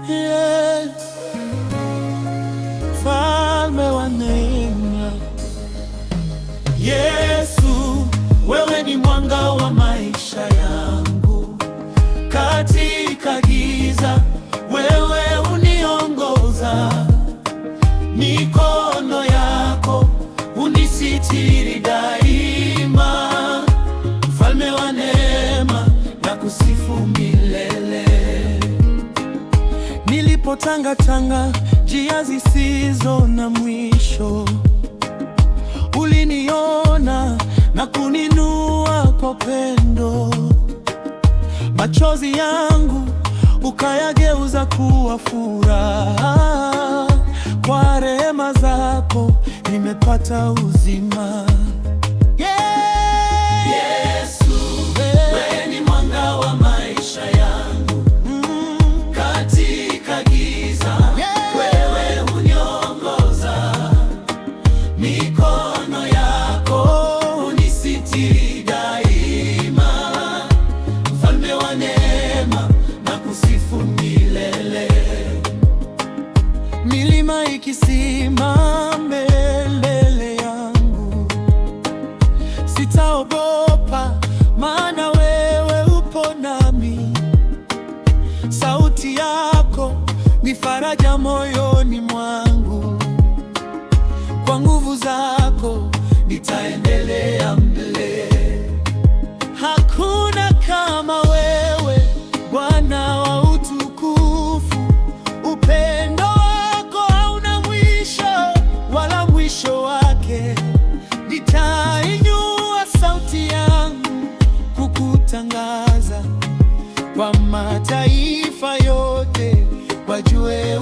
yeah. Mfalme wa neema, Yesu, wewe ni mwanga wa maisha yangu. Katika giza wewe uniongoza, mikono yako unisitiri daima. Mfalme wa neema, nakusifu milele. Nilipotangatanga njia zisizo na mwisho, uliniona na kuninua kwa pendo. Machozi yangu ukayageuza kuwa furaha. Kwa rehema zako nimepata uzima. Yesu, wewe ni mwanga wa maisha yangu. Katika giza wewe uniongoza, mikono yako unisitiri daima. Mfalme wa neema, nakusifu milele. Milima ikisimama mbele yangu, sitaogopa, maana wewe upo nami. Sauti yako ni faraja moyoni mwangu. Kwa nguvu zako nitaendelea mbele. Hakuna kama wewe, Bwana wa utukufu. Upendo wako hauna mwisho wala mwisho wake. Nitainua sauti yangu kukutangaza, kwa mataifa yote wajue